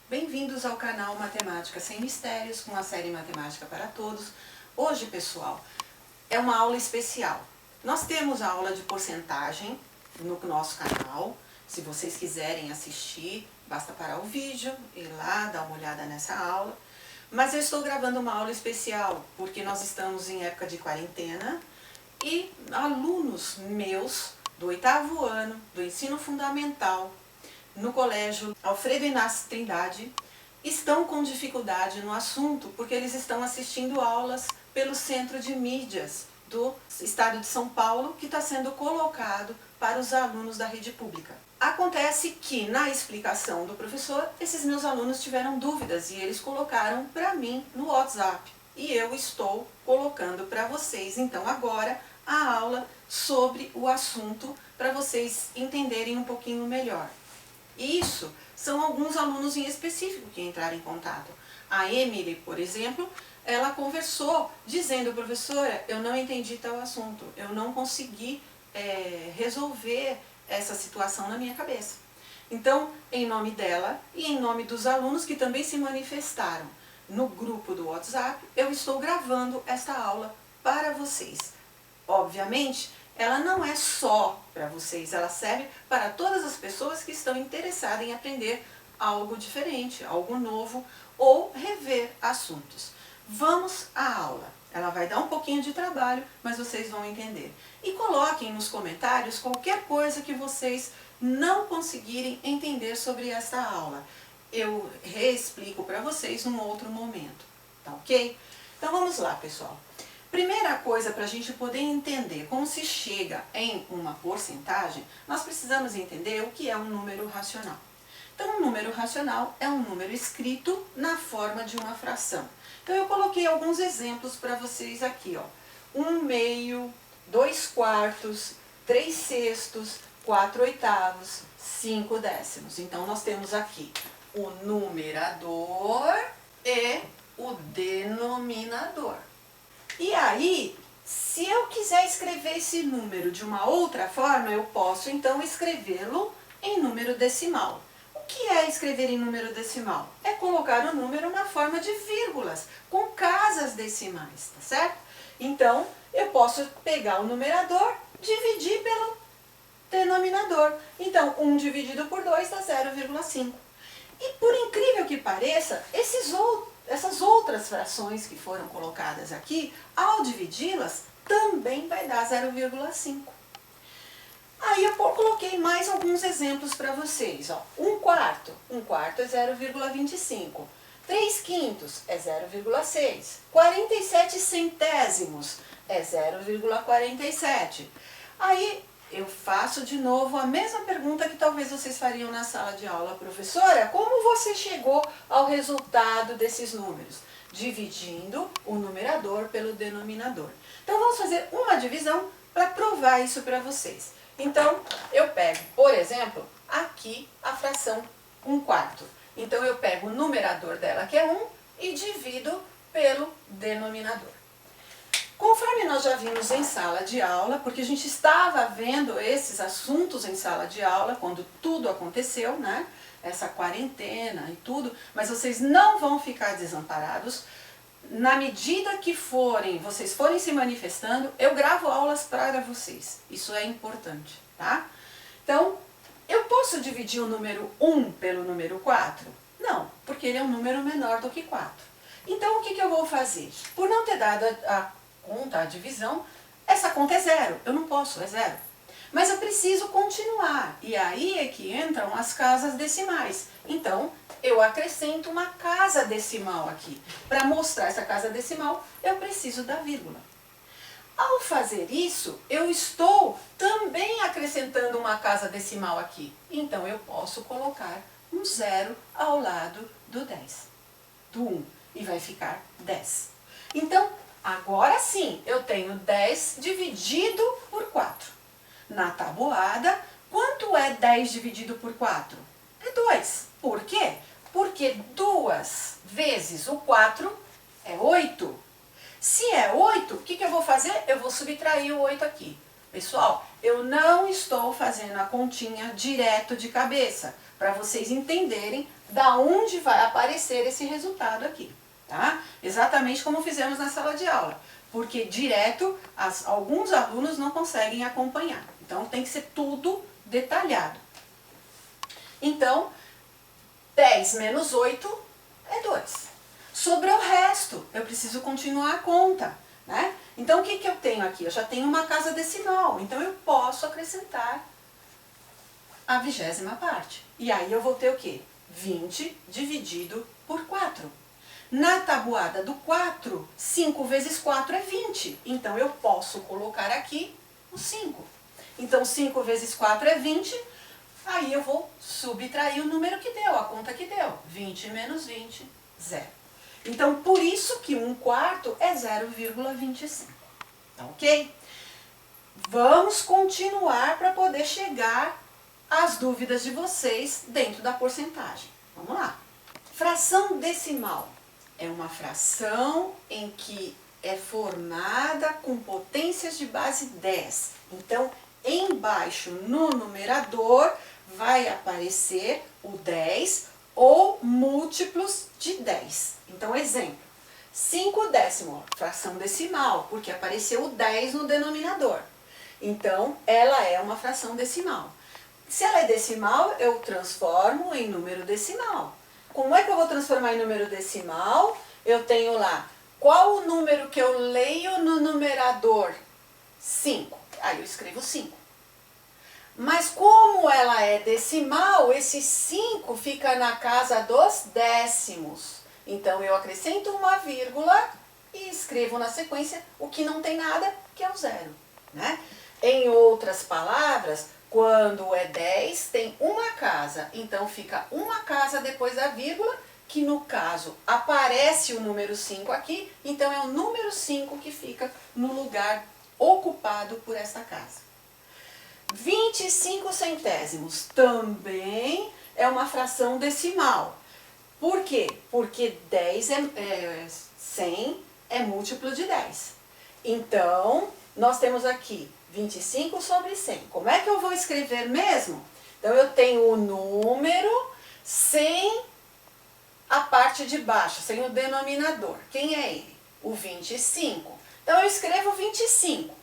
Bem-vindos ao canal Matemática Sem Mistérios, com a série Matemática para Todos. Hoje, pessoal, é uma aula especial. Nós temos a aula de porcentagem no nosso canal. Se vocês quiserem assistir, basta parar o vídeo, ir lá, dar uma olhada nessa aula. Mas eu estou gravando uma aula especial, porque nós estamos em época de quarentena e alunos meus do 8º ano do ensino fundamental no colégio Alfredo Inácio Trindade estão com dificuldade no assunto porque eles estão assistindo aulas pelo Centro de Mídias do Estado de São Paulo, que está sendo colocado para os alunos da rede pública. Acontece que na explicação do professor, esses meus alunos tiveram dúvidas e eles colocaram para mim no WhatsApp. E eu estou colocando para vocês, então, agora a aula sobre o assunto para vocês entenderem um pouquinho melhor. Isso são alguns alunos em específico que entraram em contato. A Emily, por exemplo, ela conversou dizendo: professora, eu não entendi tal assunto, eu não consegui resolver essa situação na minha cabeça. Então, em nome dela e em nome dos alunos que também se manifestaram no grupo do WhatsApp, eu estou gravando esta aula para vocês. Obviamente, ela não é só para vocês, ela serve para todas as pessoas que estão interessadas em aprender algo diferente, algo novo ou rever assuntos. Vamos à aula. Ela vai dar um pouquinho de trabalho, mas vocês vão entender. E coloquem nos comentários qualquer coisa que vocês não conseguirem entender sobre esta aula. Eu reexplico para vocês num outro momento, tá ok? Então vamos lá, pessoal. Primeira coisa, para a gente poder entender como se chega em uma porcentagem, nós precisamos entender o que é um número racional. Então, um número racional é um número escrito na forma de uma fração. Então, eu coloquei alguns exemplos para vocês aqui, ó. 1/2, 2/4, 3/6, 4/8, 5/10. Então, nós temos aqui o numerador e o denominador. E aí, se eu quiser escrever esse número de uma outra forma, eu posso então escrevê-lo em número decimal. O que é escrever em número decimal? É colocar o número na forma de vírgulas, com casas decimais, tá certo? Então, eu posso pegar o numerador, dividir pelo denominador. Então, 1 dividido por 2 dá 0,5. E por incrível que pareça, essas outras frações que foram colocadas aqui, ao dividi-las, também vai dar 0,5. Aí eu coloquei mais alguns exemplos para vocês. 1/4. 1/4 é 0,25. 3/5 é 0,6. 47 centésimos é 0,47. Aí eu faço de novo a mesma pergunta que talvez vocês fariam na sala de aula. Professora, como você chegou ao resultado desses números? Dividindo o numerador pelo denominador. Então vamos fazer uma divisão para provar isso para vocês. Então eu pego, por exemplo, aqui a fração 1/4. Então eu pego o numerador dela, que é 1, e divido pelo denominador. Conforme nós já vimos em sala de aula, porque a gente estava vendo esses assuntos em sala de aula, quando tudo aconteceu, né? Essa quarentena e tudo, mas vocês não vão ficar desamparados. Na medida que vocês forem se manifestando, eu gravo aulas para vocês. Isso é importante, tá? Então, eu posso dividir o número 1 pelo número 4? Não, porque ele é um número menor do que 4. Então, o que eu vou fazer? Por não ter dado a divisão, essa conta é 0, eu não posso, é 0. Mas eu preciso continuar, e aí é que entram as casas decimais. Então, eu acrescento uma casa decimal aqui. Para mostrar essa casa decimal, eu preciso da vírgula. Ao fazer isso, eu estou também acrescentando uma casa decimal aqui. Então, eu posso colocar um 0 ao lado do 10, do 1, e vai ficar 10. Então, agora sim, eu tenho 10 dividido por 4. Na tabuada, quanto é 10 dividido por 4? É 2. Por quê? Porque 2 vezes o 4 é 8. Se é 8, o que eu vou fazer? Eu vou subtrair o 8 aqui. Pessoal, eu não estou fazendo a continha direto de cabeça, para vocês entenderem da onde vai aparecer esse resultado aqui, tá? Exatamente como fizemos na sala de aula, porque direto alguns alunos não conseguem acompanhar, então tem que ser tudo detalhado. Então, 10 menos 8 é 2. Sobrou o resto, eu preciso continuar a conta, né? Então, o que eu tenho aqui? Eu já tenho uma casa decimal, então eu posso acrescentar a 20ª parte. E aí eu vou ter o quê? 20 dividido por 4. Na tabuada do 4, 5 vezes 4 é 20. Então, eu posso colocar aqui o 5. Então, 5 vezes 4 é 20. Aí eu vou subtrair o número que deu, a conta que deu. 20 menos 20, 0. Então, por isso que 1/4 é 0,25. Tá ok? Vamos continuar para poder chegar às dúvidas de vocês dentro da porcentagem. Vamos lá. Fração decimal é uma fração em que é formada com potências de base 10. Então, embaixo no numerador vai aparecer o 10 ou múltiplos de 10. Então, exemplo, 5/10, fração decimal, porque apareceu o 10 no denominador. Então, ela é uma fração decimal. Se ela é decimal, eu transformo em número decimal. Como é que eu vou transformar em número decimal? Eu tenho lá, qual o número que eu leio no numerador? 5. Aí eu escrevo 5. Mas como ela é decimal, esse 5 fica na casa dos décimos. Então, eu acrescento uma vírgula e escrevo na sequência o que não tem nada, que é o 0. Né? Em outras palavras, quando é 10, tem uma casa. Então, fica uma casa depois da vírgula, que no caso aparece o número 5 aqui. Então, é o número 5 que fica no lugar ocupado por essa casa. 25 centésimos também é uma fração decimal. Por quê? Porque 100 é múltiplo de 10. Então, nós temos aqui 25 sobre 100. Como é que eu vou escrever mesmo? Então, eu tenho o número sem a parte de baixo, sem o denominador. Quem é ele? O 25. Então, eu escrevo 25.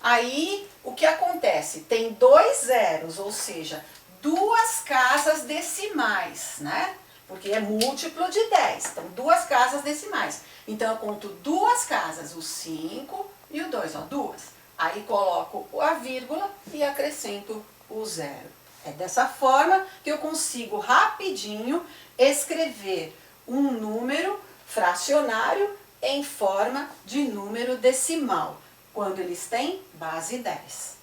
Aí, o que acontece? Tem 2 zeros, ou seja, 2 casas decimais, né? Porque é múltiplo de 10, então 2 casas decimais. Então, eu conto 2 casas, o 5 e o 2, ó, 2. Aí, coloco a vírgula e acrescento o 0. É dessa forma que eu consigo rapidinho escrever um número fracionário em forma de número decimal, quando eles têm base 10.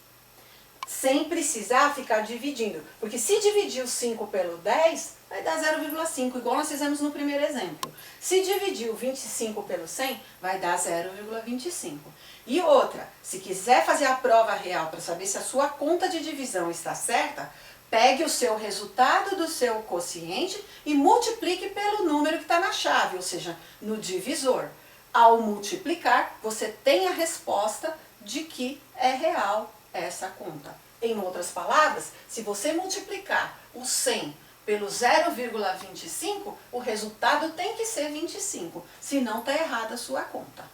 Sem precisar ficar dividindo, porque se dividir o 5 pelo 10, vai dar 0,5, igual nós fizemos no primeiro exemplo. Se dividir o 25 pelo 100, vai dar 0,25. E outra, se quiser fazer a prova real para saber se a sua conta de divisão está certa, pegue o seu resultado do seu quociente e multiplique pelo número que está na chave, ou seja, no divisor. Ao multiplicar, você tem a resposta de que é real essa conta. Em outras palavras, se você multiplicar o 100 pelo 0,25, o resultado tem que ser 25, senão está errada a sua conta.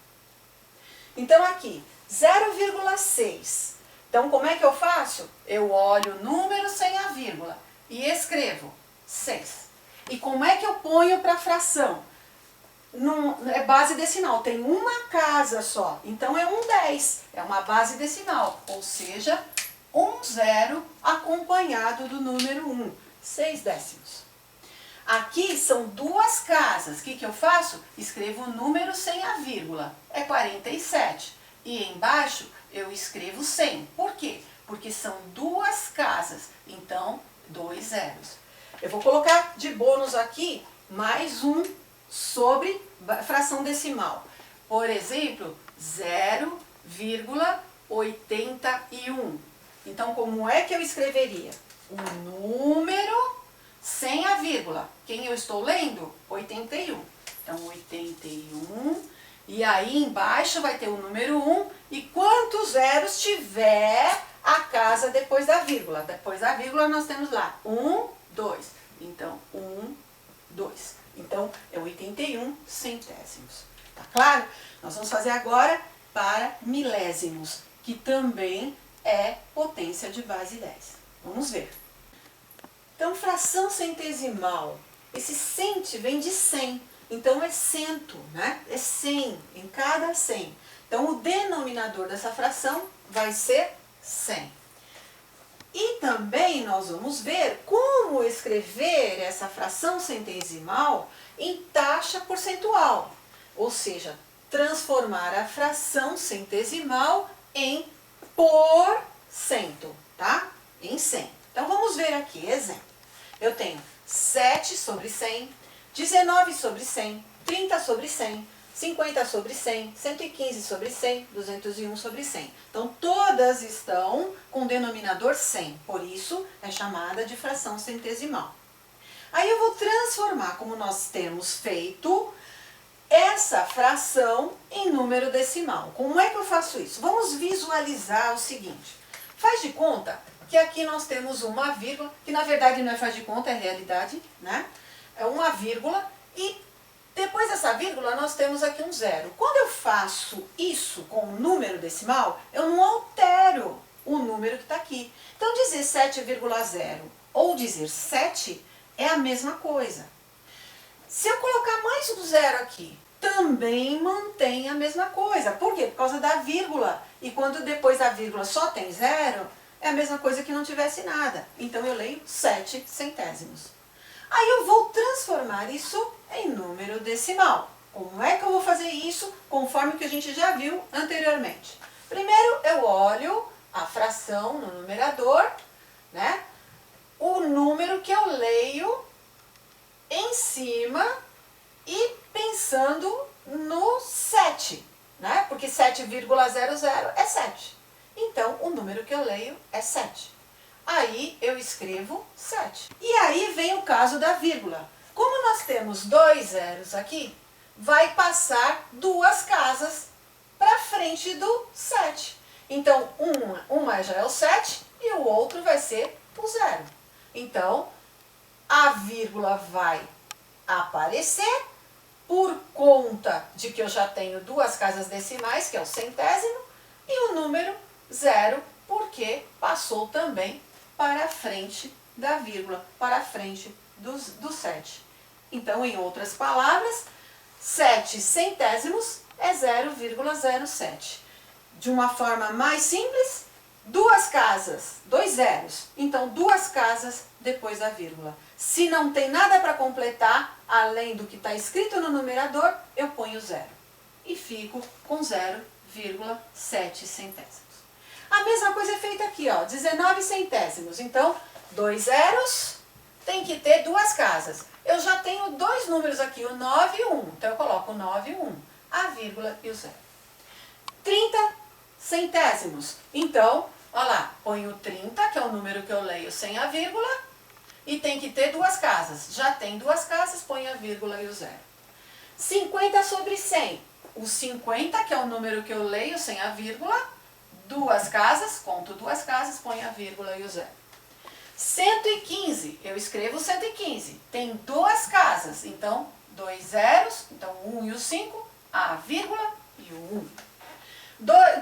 Então aqui, 0,6. Então como é que eu faço? Eu olho o número sem a vírgula e escrevo 6. E como é que eu ponho para fração? É base decimal, tem uma casa só, então é um 10, é uma base decimal, ou seja, um 0 acompanhado do número 1, 6 décimos. Aqui são 2 casas, o que eu faço? Escrevo o número sem a vírgula, é 47, e embaixo eu escrevo 100, por quê? Porque são 2 casas, então 2 zeros. Eu vou colocar de bônus aqui mais um sobre fração decimal. Por exemplo, 0,81. Então, como é que eu escreveria? Um número sem a vírgula. Quem eu estou lendo? 81. Então, 81 E aí embaixo vai ter o número 1 e quantos zeros tiver a casa depois da vírgula. Depois da vírgula nós temos lá 1, 2. Então, 1, 2. Então, é 81 centésimos. Tá claro? Nós vamos fazer agora para milésimos, que também é potência de base 10. Vamos ver. Então, fração centesimal. Esse cento vem de 100. Então, é cento, né? É 100, em cada 100. Então, o denominador dessa fração vai ser 100. E também nós vamos ver como escrever essa fração centesimal em taxa percentual. Ou seja, transformar a fração centesimal em porcento, tá? Em 100. Então, vamos ver aqui, exemplo. Eu tenho 7 sobre 100, 19 sobre 100, 30 sobre 100, 50 sobre 100, 115 sobre 100, 201 sobre 100. Então, todas estão com o denominador 100, por isso é chamada de fração centesimal. Aí eu vou transformar, como nós temos feito, essa fração em número decimal. Como é que eu faço isso? Vamos visualizar o seguinte. Faz de conta que aqui nós temos uma vírgula, que na verdade não é faz de conta, é realidade, né? É uma vírgula e depois dessa vírgula nós temos aqui um zero. Quando eu faço isso com o número decimal, eu não altero o número que está aqui. Então dizer 7,0 ou dizer 7 é a mesma coisa. Se eu colocar mais um zero aqui, também mantém a mesma coisa. Por quê? Por causa da vírgula. E quando depois da vírgula só tem zero, é a mesma coisa que não tivesse nada. Então eu leio 7 centésimos. Aí eu vou transformar isso em número decimal. Como é que eu vou fazer isso? Conforme que a gente já viu anteriormente. Primeiro eu olho a fração no numerador, né? O número que eu leio em cima e pensando no 7, né? Porque 7,00 é 7. Então, o número que eu leio é 7. Aí eu escrevo 7. E aí vem o caso da vírgula. Como nós temos dois zeros aqui, vai passar duas casas para frente do 7. Então, uma já é o 7 e o outro vai ser o 0. Então, a vírgula vai aparecer por conta de que eu já tenho duas casas decimais, que é o centésimo, e o número 0, porque passou também para a frente da vírgula, para a frente do 7. Então, em outras palavras, 7 centésimos é 0,07. De uma forma mais simples, duas casas, dois zeros. Então, duas casas depois da vírgula. Se não tem nada para completar, além do que está escrito no numerador, eu ponho 0. E fico com 0,7 centésimos. A mesma coisa é feita aqui, ó, 19 centésimos. Então, dois zeros tem que ter duas casas. Eu já tenho dois números aqui, o 9 e o 1. Então, eu coloco o 9 e o 1, a vírgula e o 0. 30 centésimos. Então, olha lá, ponho 30, que é o número que eu leio sem a vírgula, e tem que ter duas casas. Já tem duas casas, põe a vírgula e o 0. 50 sobre 100. O 50, que é o número que eu leio sem a vírgula, duas casas, conto duas casas, põe a vírgula e o 0. 115, eu escrevo 115. Tem duas casas, então, dois zeros, então 1 e o 5, a vírgula e o 1.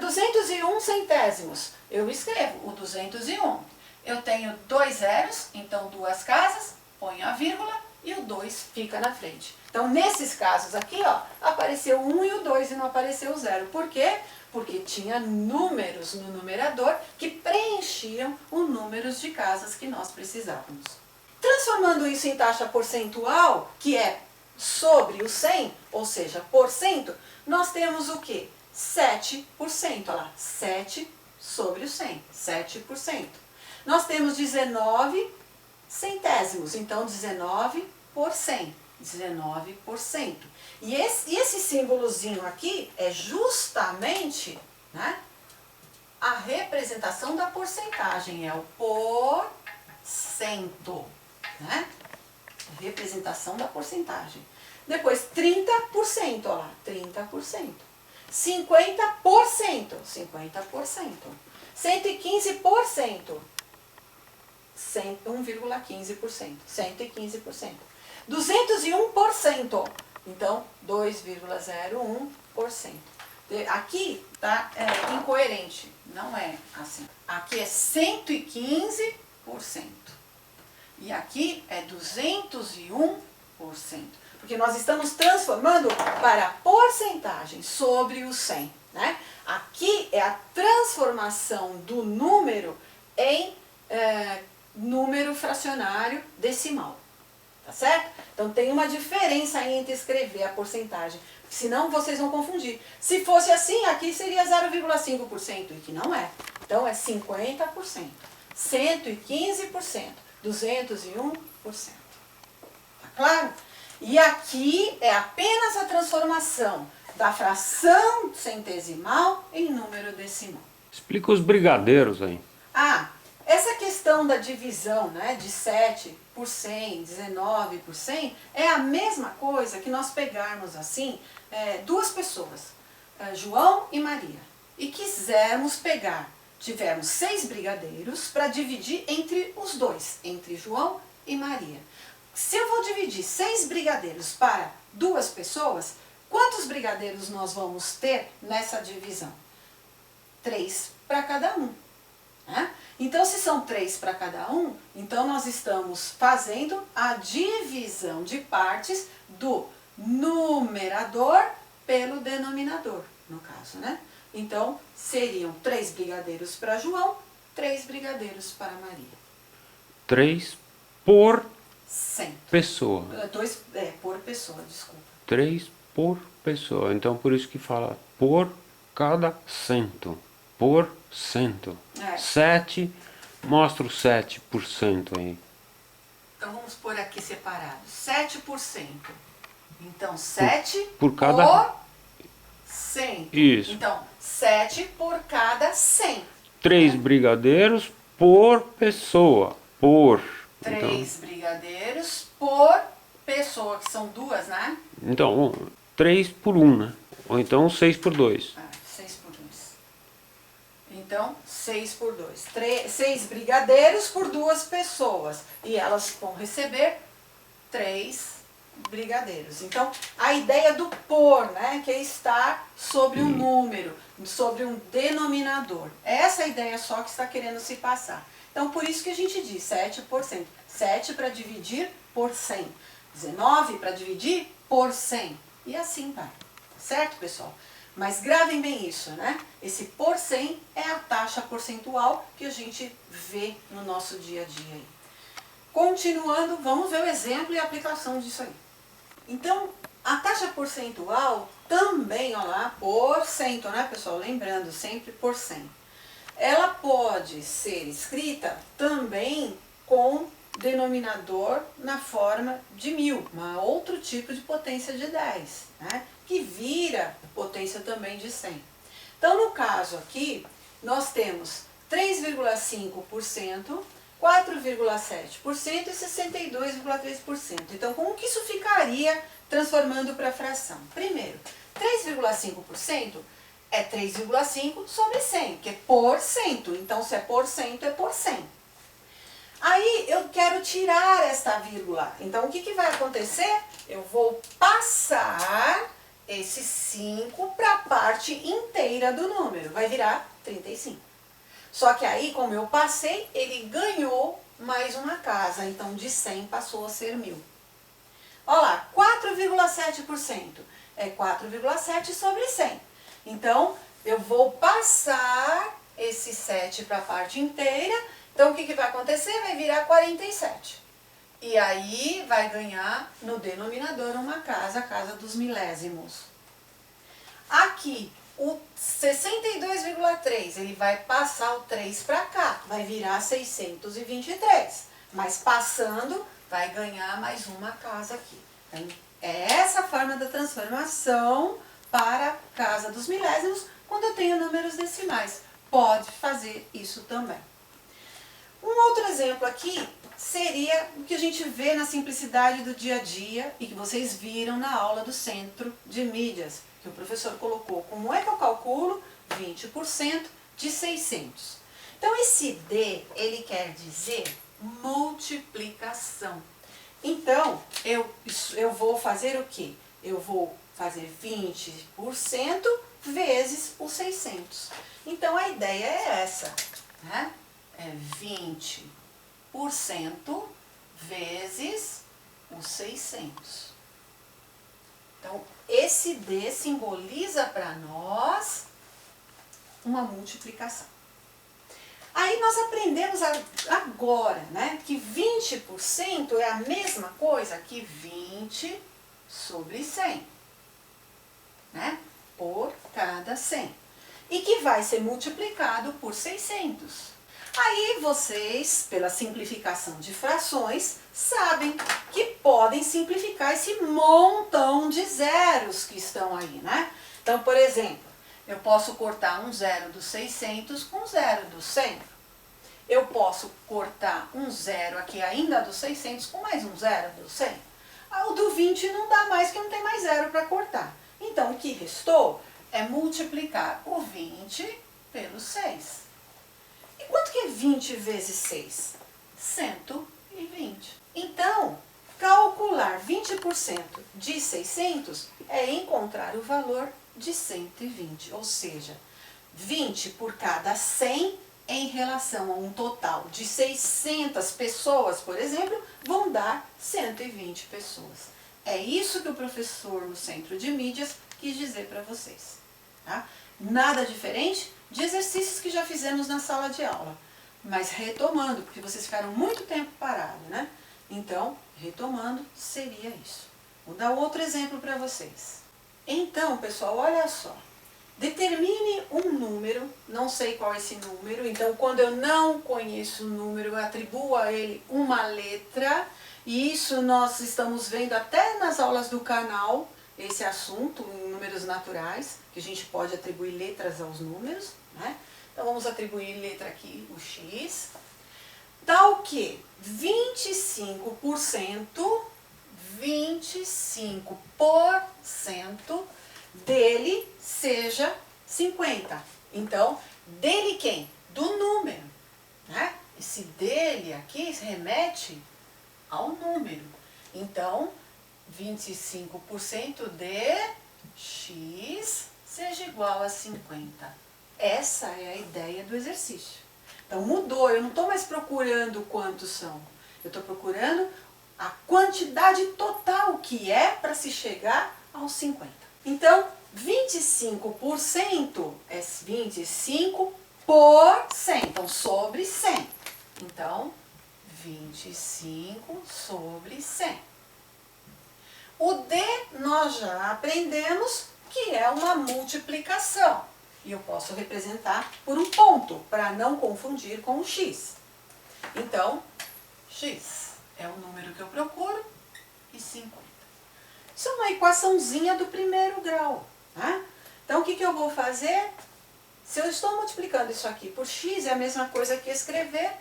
201 centésimos, eu escrevo o 201. Eu tenho dois zeros, então duas casas, ponho a vírgula e o 2 fica na frente. Então, nesses casos aqui, ó, apareceu o 1 e o 2 e não apareceu o 0. Por quê? Porque tinha números no numerador que preenchiam os números de casas que nós precisávamos. Transformando isso em taxa percentual, que é sobre o 100, ou seja, porcento, nós temos o quê? 7%, olha lá, 7 sobre o 100, 7%. Nós temos 19 centésimos, então 19 por 100, 19%. E esse símbolozinho aqui é justamente, né, a representação da porcentagem, é o porcento, né? Representação da porcentagem. Depois 30%, ó lá, 30%. 50%, 50%. 115%, 1,15%, 115%. 201%, então 2,01%. Aqui tá incoerente, não é assim. Aqui é 115% e aqui é 201%. Porque nós estamos transformando para porcentagem sobre o 100, né? Aqui é a transformação do número em número fracionário decimal, tá certo? Então tem uma diferença aí entre escrever a porcentagem, senão vocês vão confundir. Se fosse assim, aqui seria 0,5%, e que não é. Então é 50%, 115%, 201%. Tá claro? E aqui é apenas a transformação da fração centesimal em número decimal. Explica os brigadeiros aí. Essa questão da divisão, né, de 7 por 100, 19 por 100, é a mesma coisa que nós pegarmos assim, duas pessoas, João e Maria, e quisermos pegar, tivermos 6 brigadeiros para dividir entre os dois, entre João e Maria. Se eu vou dividir 6 brigadeiros para 2 pessoas, quantos brigadeiros nós vamos ter nessa divisão? 3 para cada um. Né? Então, se são 3 para cada um, então nós estamos fazendo a divisão de partes do numerador pelo denominador, no caso, né? Então, seriam 3 brigadeiros para João, 3 brigadeiros para Maria. 3 por 100. pessoa. 2 por pessoa, desculpa. 3 por pessoa. Então por isso que fala por cada cento. Por cento. 7, mostra o 7% aí. Então vamos pôr aqui separado. 7%. Então 7 por cada 100. Isso. Então 7 por cada 100. 3 brigadeiros por pessoa. Por. 3 brigadeiros por pessoa, que são 2, né? Então 3 por 1, né? Ou então 6 por 2. 6 por 2. Então 6 por 2. 6 brigadeiros por 2 pessoas. E elas vão receber 3 brigadeiros. Então, a ideia do por, né, que é estar sobre um número, sobre um denominador. Essa é a ideia só que está querendo se passar. Então, por isso que a gente diz 7%. 7 para dividir por 100. 19 para dividir por 100. E assim vai. Certo, pessoal? Mas gravem bem isso, né? Esse por 100 é a taxa percentual que a gente vê no nosso dia a dia aí. Continuando, vamos ver o exemplo e a aplicação disso aí. Então, a taxa percentual também, olha lá, por cento, né, pessoal? Lembrando, sempre por 100. Ela pode ser escrita também com denominador na forma de 1000, um outro tipo de potência de 10, né, que vira potência também de 100. Então, no caso aqui, nós temos 3,5%, 4,7% e 62,3%. Então, como que isso ficaria transformando para fração? Primeiro, 3,5% é 3,5 sobre 100, que é por cento. Então, se é por cento, é por 100. Aí, eu quero tirar esta vírgula. Então, o que, que vai acontecer? Eu vou passar esse 5 para a parte inteira do número. Vai virar 35. Só que aí, como eu passei, ele ganhou mais uma casa. Então, de 100 passou a ser 1000. Olha lá, 4,7%. É 4,7 sobre 100. Então, eu vou passar esse 7 para a parte inteira. Então, o que, que vai acontecer? Vai virar 47. E aí, vai ganhar no denominador uma casa, a casa dos milésimos. Aqui, o 62,3, ele vai passar o 3 para cá, vai virar 623. Mas passando, vai ganhar mais uma casa aqui. Então, é essa a forma da transformação para a casa dos milésimos, quando eu tenho números decimais. Pode fazer isso também. Um outro exemplo aqui seria o que a gente vê na simplicidade do dia a dia e que vocês viram na aula do Centro de Mídias, que o professor colocou. Como é que eu calculo 20% de 600? Então, esse D, ele quer dizer multiplicação. Então, eu vou fazer o quê? Eu vou fazer 20% vezes os 600. Então, a ideia é essa, né? É 20% vezes os 600. Então, esse D simboliza para nós uma multiplicação. Aí nós aprendemos agora, né, que 20% é a mesma coisa que 20 sobre 100, né, por cada 100. E que vai ser multiplicado por 600. Aí vocês, pela simplificação de frações, sabem que podem simplificar esse montão de zeros que estão aí, né? Então, por exemplo, eu posso cortar um zero dos 600 com um zero dos 100. Eu posso cortar um zero aqui ainda dos 600 com mais um zero dos 100. O do 20 não dá mais, porque não tem mais zero para cortar. Então, o que restou é multiplicar o 20 pelo 6. E quanto que é 20 vezes 6? 120. Então, calcular 20% de 600 é encontrar o valor de 120, ou seja, 20 por cada 100 em relação a um total de 600 pessoas, por exemplo, vão dar 120 pessoas. É isso que o professor no Centro de Mídias quis dizer para vocês. Tá? Nada diferente de exercícios que já fizemos na sala de aula, mas retomando, porque vocês ficaram muito tempo parados, né? Então, retomando, seria isso. Vou dar outro exemplo para vocês. Então, pessoal, olha só. Determine um número, não sei qual é esse número, então quando eu não conheço o número, eu atribuo a ele uma letra, e isso nós estamos vendo até nas aulas do canal, esse assunto, em números naturais, que a gente pode atribuir letras aos números, né? Então vamos atribuir letra aqui, o X, tal que 25% dele seja 50. Então, dele quem? Do número, né? Esse dele aqui remete ao número. Então, 25% de X seja igual a 50. Essa é a ideia do exercício. Então, mudou. Eu não estou mais procurando quantos são. Eu estou procurando a quantidade total que é para se chegar aos 50. Então, 25% é 25 por 100. Então, sobre 100. Então, 25 sobre 100. O D nós já aprendemos que é uma multiplicação. E eu posso representar por um ponto, para não confundir com o X. Então, X é o número que eu procuro e 50. Isso é uma equaçãozinha do primeiro grau. Tá? Então, o que eu vou fazer? Se eu estou multiplicando isso aqui por X, é a mesma coisa que escrever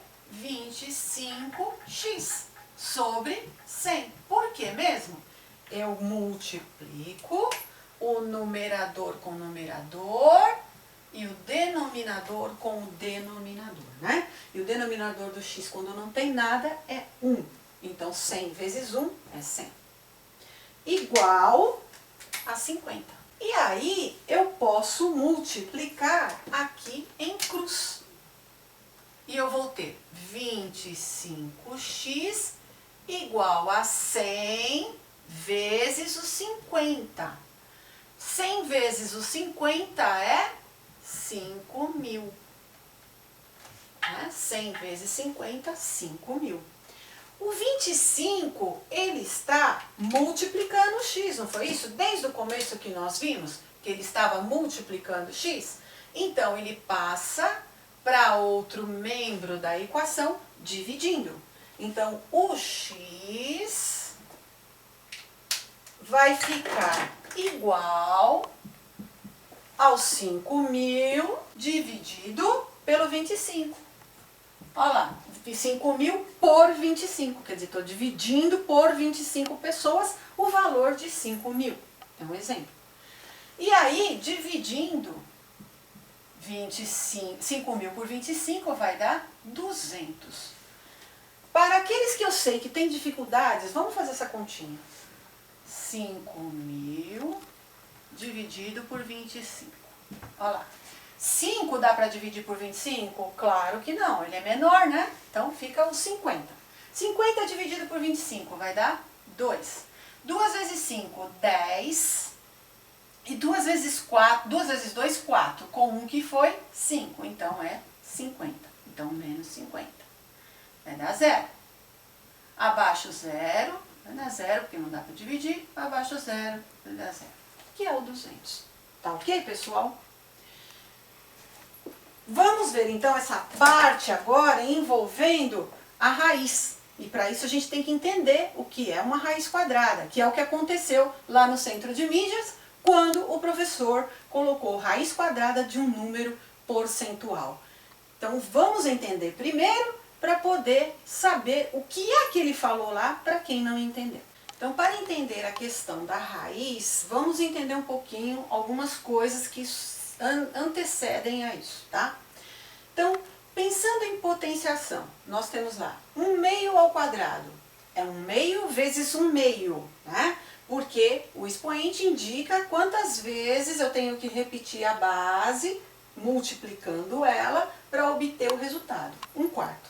25x sobre 100. Por que mesmo? Eu multiplico o numerador com o numerador e o denominador com o denominador, né? E o denominador do x, quando não tem nada, é 1. Então, 100 vezes 1 é 100. Igual a 50. E aí, eu posso multiplicar aqui em cruz. E eu vou ter 25x igual a 100 vezes os 50. 100 vezes os 50 é 5.000. Né? 100 vezes 50, 5.000. O 25, ele está multiplicando o x, não foi isso? Desde o começo que nós vimos que ele estava multiplicando x. Então, ele passa para outro membro da equação, dividindo. Então, o x vai ficar igual aos 5.000 dividido pelo 25. Olha lá, 5.000 por 25, quer dizer, estou dividindo por 25 pessoas o valor de 5.000. É um exemplo. E aí, dividindo 5.000 por 25 vai dar 200. Para aqueles que eu sei que têm dificuldades, vamos fazer essa continha. 5.000 dividido por 25. Olha lá. 5 dá para dividir por 25? Claro que não, ele é menor, né? Então fica os 50. 50 dividido por 25 vai dar 2. 2 vezes 5, 10. E 2 vezes 4, 2 vezes 2, 4. Com 1 que foi 5, então é 50. Então menos 50. Vai dar 0. Abaixo 0, vai dar 0, porque não dá para dividir. Abaixo 0, vai dar 0. Que é o 200. Tá ok, pessoal? Vamos ver então essa parte agora envolvendo a raiz. E para isso a gente tem que entender o que é uma raiz quadrada, que é o que aconteceu lá no Centro de Mídias, quando o professor colocou raiz quadrada de um número percentual. Então vamos entender primeiro para poder saber o que é que ele falou lá para quem não entendeu. Então, para entender a questão da raiz, vamos entender um pouquinho algumas coisas que antecedem a isso, tá? Então, pensando em potenciação, nós temos lá 1/2 ao quadrado. É 1/2 vezes 1/2, né? Porque o expoente indica quantas vezes eu tenho que repetir a base, multiplicando ela, para obter o resultado. 1/4.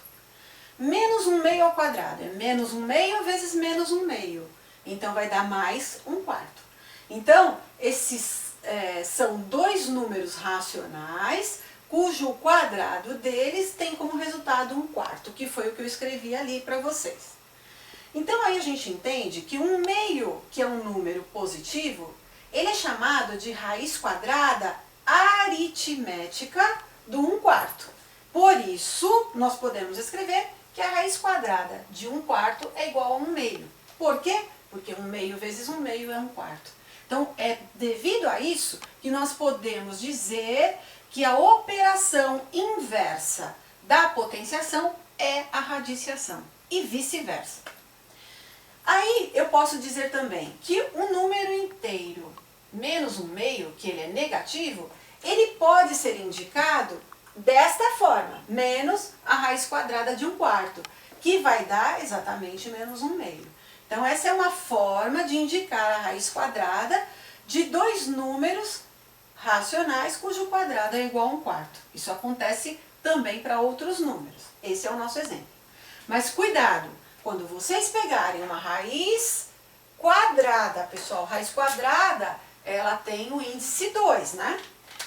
Menos 1/2 ao quadrado é menos 1/2 vezes menos 1/2. Então, vai dar mais 1/4. Então, esses são dois números racionais, cujo quadrado deles tem como resultado 1/4, que foi o que eu escrevi ali para vocês. Então, aí a gente entende que 1/2, que é um número positivo, ele é chamado de raiz quadrada aritmética do 1/4. Por isso, nós podemos escrever que a raiz quadrada de 1/4 é igual a 1/2. Por quê? Porque 1/2 vezes 1/2 é 1/4. Então, é devido a isso que nós podemos dizer que a operação inversa da potenciação é a radiciação e vice-versa. Aí, eu posso dizer também que um número inteiro menos 1/2, que ele é negativo, ele pode ser indicado desta forma, menos a raiz quadrada de 1/4, que vai dar exatamente menos 1/2. Então, essa é uma forma de indicar a raiz quadrada de dois números racionais cujo quadrado é igual a 1/4. Isso acontece também para outros números. Esse é o nosso exemplo. Mas cuidado, quando vocês pegarem uma raiz quadrada, pessoal, raiz quadrada, ela tem o índice 2, né?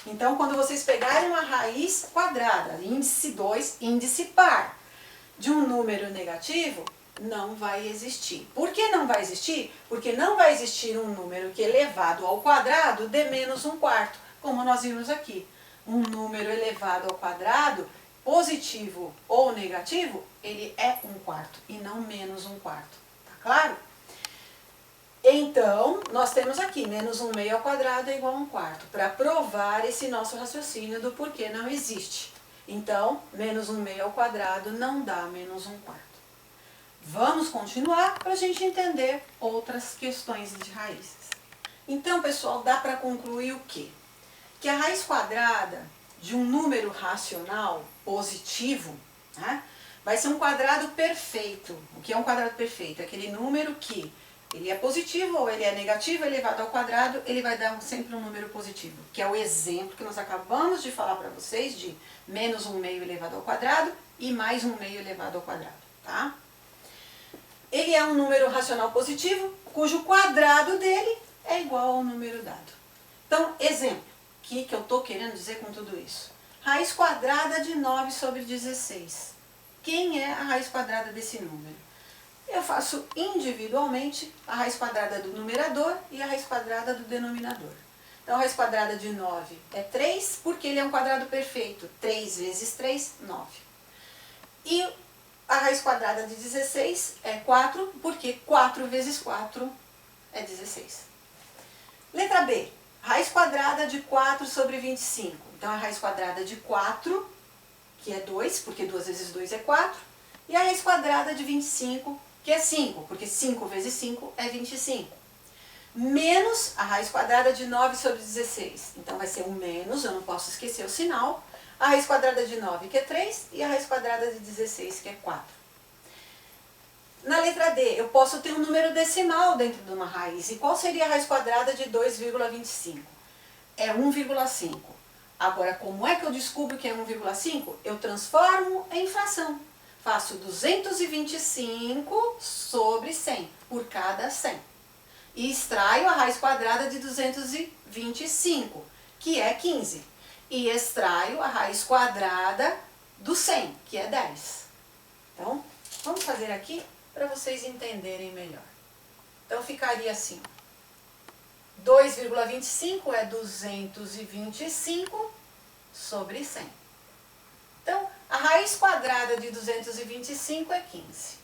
Então, quando vocês pegarem uma raiz quadrada, índice 2, índice par, de um número negativo, não vai existir. Por que não vai existir? Porque não vai existir um número que elevado ao quadrado dê menos 1/4, como nós vimos aqui. Um número elevado ao quadrado, positivo ou negativo, ele é 1/4 e não menos 1/4. Tá claro? Então, nós temos aqui menos 1/2 ao quadrado é igual a 1/4, para provar esse nosso raciocínio do porquê não existe. Então, menos 1/2 ao quadrado não dá menos 1/4. Vamos continuar para a gente entender outras questões de raízes. Então, pessoal, dá para concluir o quê? Que a raiz quadrada de um número racional positivo, né, vai ser um quadrado perfeito. O que é um quadrado perfeito? É aquele número que ele é positivo ou ele é negativo elevado ao quadrado, ele vai dar sempre um número positivo, que é o exemplo que nós acabamos de falar para vocês de menos 1/2 elevado ao quadrado e mais 1/2 elevado ao quadrado, tá? Ele é um número racional positivo, cujo quadrado dele é igual ao número dado. Então, exemplo, o que eu estou querendo dizer com tudo isso? Raiz quadrada de 9 sobre 16. Quem é a raiz quadrada desse número? Eu faço individualmente a raiz quadrada do numerador e a raiz quadrada do denominador. Então, a raiz quadrada de 9 é 3, porque ele é um quadrado perfeito. 3 vezes 3, 9. E a raiz quadrada de 16 é 4, porque 4 vezes 4 é 16. Letra B. Raiz quadrada de 4 sobre 25. Então, a raiz quadrada de 4, que é 2, porque 2 vezes 2 é 4, e a raiz quadrada de 25, que é 5, porque 5 vezes 5 é 25. Menos a raiz quadrada de 9 sobre 16. Então vai ser um menos, eu não posso esquecer o sinal. A raiz quadrada de 9, que é 3, e a raiz quadrada de 16, que é 4. Na letra D, eu posso ter um número decimal dentro de uma raiz. E qual seria a raiz quadrada de 2,25? É 1,5. Agora, como é que eu descubro que é 1,5? Eu transformo em fração. Faço 225 sobre 100, por cada 100. E extraio a raiz quadrada de 225, que é 15. E extraio a raiz quadrada do 100, que é 10. Então, vamos fazer aqui para vocês entenderem melhor. Então, ficaria assim. 2,25 é 225 sobre 100. Então, a raiz quadrada de 225 é 15.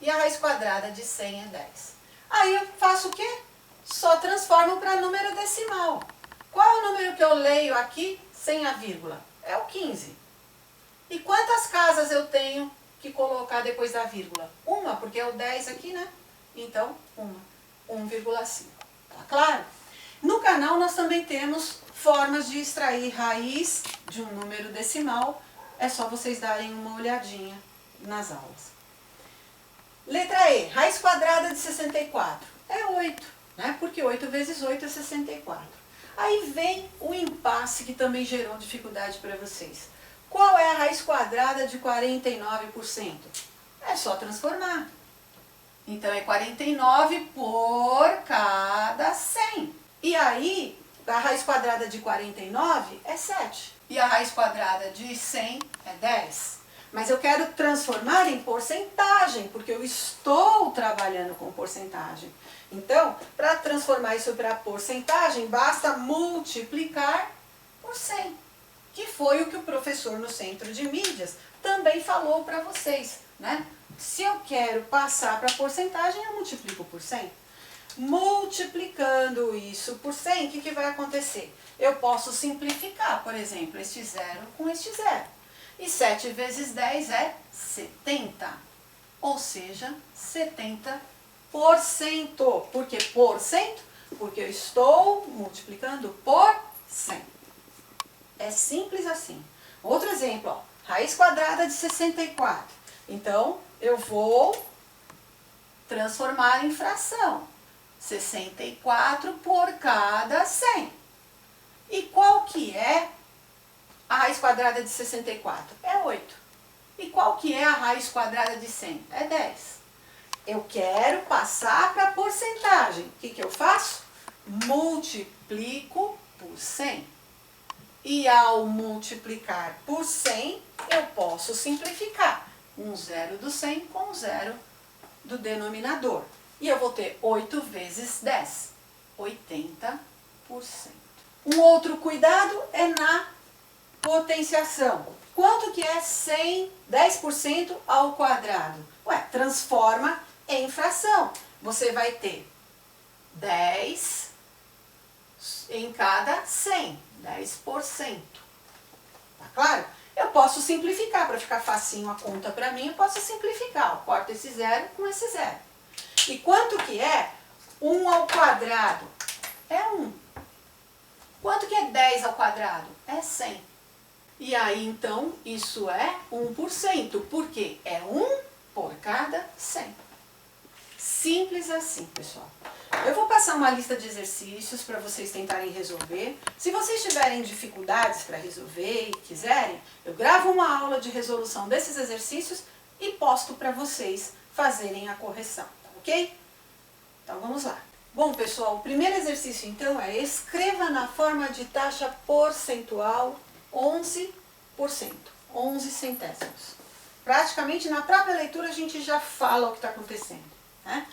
E a raiz quadrada de 100 é 10. Aí eu faço o quê? Só transformo para número decimal. Qual é o número que eu leio aqui sem a vírgula? É o 15. E quantas casas eu tenho que colocar depois da vírgula? Uma, porque é o 10 aqui, né? Então, 1,5. Tá claro? No canal nós também temos formas de extrair raiz de um número decimal. É só vocês darem uma olhadinha nas aulas. Letra E, raiz quadrada de 64. É 8, né? Porque 8 vezes 8 é 64. Aí vem o impasse que também gerou dificuldade para vocês. Qual é a raiz quadrada de 49%? É só transformar. Então é 49 por cada 100. E aí, a raiz quadrada de 49 é 7. E a raiz quadrada de 100 é 10. Mas eu quero transformar em porcentagem, porque eu estou trabalhando com porcentagem. Então, para transformar isso para porcentagem, basta multiplicar por 100. Que foi o que o professor no Centro de Mídias também falou para vocês, né? Se eu quero passar para porcentagem, eu multiplico por 100. Multiplicando isso por 100, o que vai acontecer? Eu posso simplificar, por exemplo, este zero com este zero. E 7 vezes 10 é 70, ou seja, 70%. Por que por cento? Porque eu estou multiplicando por 100. É simples assim. Outro exemplo, ó, raiz quadrada de 64. Então, eu vou transformar em fração. 64 por cada 100. E qual que é a raiz quadrada de 64? É 8. E qual que é a raiz quadrada de 100? É 10. Eu quero passar para a porcentagem. O que eu faço? Multiplico por 100. E ao multiplicar por 100, eu posso simplificar. Um zero do 100 com um zero do denominador. E eu vou ter 8 vezes 10, 80%. Um outro cuidado é na potenciação. Quanto que é 100, 10% ao quadrado? Ué, transforma em fração. Você vai ter 10 em cada 100, 10%. Tá claro? Eu posso simplificar, para ficar facinho a conta para mim, eu posso simplificar. Eu corto esse zero com esse zero. E quanto que é 1 ao quadrado? É 1. Quanto que é 10 ao quadrado? É 100. E aí, então, isso é 1%, porque é 1 por cada 100. Simples assim, pessoal. Eu vou passar uma lista de exercícios para vocês tentarem resolver. Se vocês tiverem dificuldades para resolver e quiserem, eu gravo uma aula de resolução desses exercícios e posto para vocês fazerem a correção, tá ok? Então vamos lá. Bom, pessoal, o primeiro exercício então é escreva na forma de taxa percentual 11%, 11 centésimos. Praticamente na própria leitura a gente já fala o que está acontecendo, né?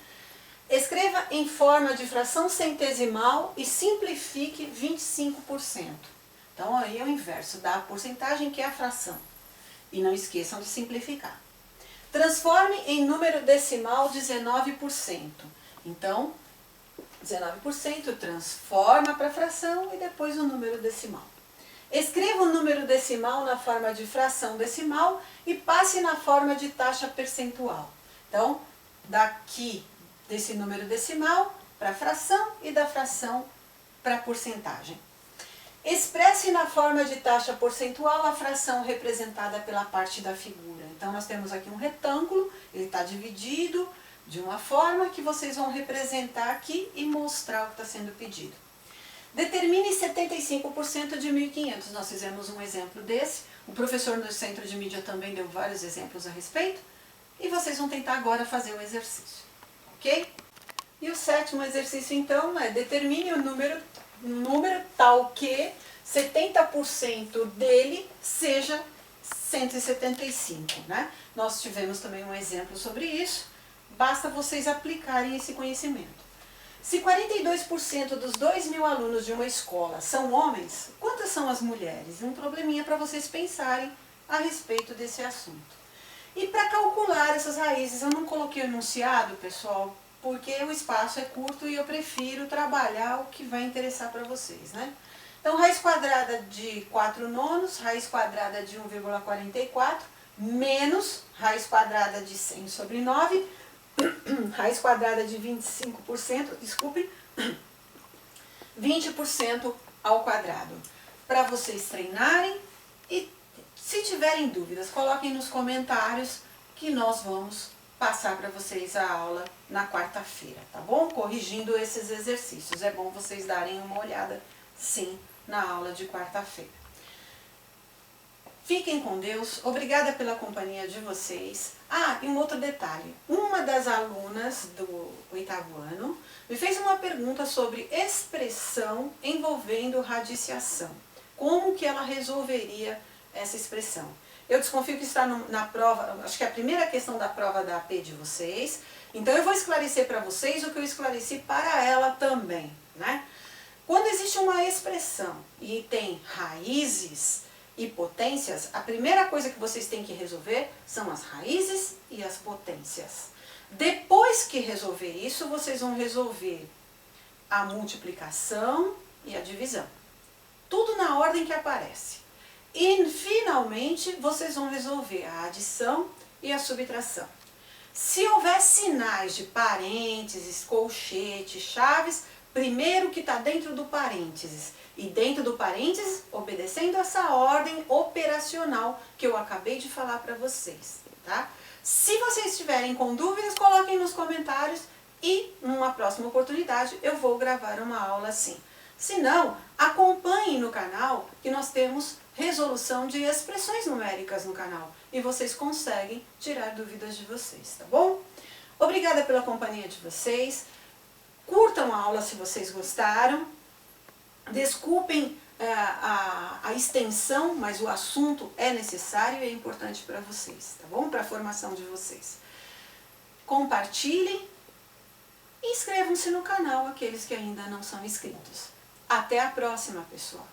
Escreva em forma de fração centesimal e simplifique 25%. Então aí é o inverso da porcentagem, que é a fração. E não esqueçam de simplificar. Transforme em número decimal 19%. Então, 19% transforma para fração e depois o número decimal. Escreva o número decimal na forma de fração decimal e passe na forma de taxa percentual. Então, daqui desse número decimal para a fração e da fração para a porcentagem. Expresse na forma de taxa percentual a fração representada pela parte da figura. Então, nós temos aqui um retângulo, ele está dividido de uma forma que vocês vão representar aqui e mostrar o que está sendo pedido. Determine 75% de 1.500. Nós fizemos um exemplo desse. O professor do Centro de Mídia também deu vários exemplos a respeito. E vocês vão tentar agora fazer o exercício. Ok? E o 7º exercício, então, é determine o número tal que 70% dele seja 175. Né? Nós tivemos também um exemplo sobre isso. Basta vocês aplicarem esse conhecimento. Se 42% dos 2.000 alunos de uma escola são homens, quantas são as mulheres? Um probleminha para vocês pensarem a respeito desse assunto. E para calcular essas raízes, eu não coloquei o enunciado, pessoal, porque o espaço é curto e eu prefiro trabalhar o que vai interessar para vocês, né? Então, raiz quadrada de 4/9, raiz quadrada de 1,44, menos raiz quadrada de 100 sobre 9, raiz quadrada de 25%, desculpe, 20% ao quadrado. Para vocês treinarem e, se tiverem dúvidas, coloquem nos comentários que nós vamos passar para vocês a aula na quarta-feira, tá bom? Corrigindo esses exercícios. É bom vocês darem uma olhada, sim, na aula de quarta-feira. Fiquem com Deus, obrigada pela companhia de vocês. Ah, e um outro detalhe, uma das alunas do 8º ano me fez uma pergunta sobre expressão envolvendo radiciação. Como que ela resolveria essa expressão? Eu desconfio que está na prova, acho que é a primeira questão da prova da AP de vocês, então eu vou esclarecer para vocês o que eu esclareci para ela também, né? Quando existe uma expressão e tem raízes e potências, a primeira coisa que vocês têm que resolver são as raízes e as potências. Depois que resolver isso, vocês vão resolver a multiplicação e a divisão. Tudo na ordem que aparece. E, finalmente, vocês vão resolver a adição e a subtração. Se houver sinais de parênteses, colchete, chaves, primeiro que está dentro do parênteses. E dentro do parênteses, obedecendo essa ordem operacional que eu acabei de falar para vocês, tá? Se vocês estiverem com dúvidas, coloquem nos comentários e, numa próxima oportunidade, eu vou gravar uma aula assim. Se não, acompanhem no canal que nós temos resolução de expressões numéricas no canal e vocês conseguem tirar dúvidas de vocês, tá bom? Obrigada pela companhia de vocês. Curtam a aula se vocês gostaram. Desculpem a extensão, mas o assunto é necessário e é importante para vocês, tá bom? Para a formação de vocês. Compartilhem e inscrevam-se no canal aqueles que ainda não são inscritos. Até a próxima, pessoal!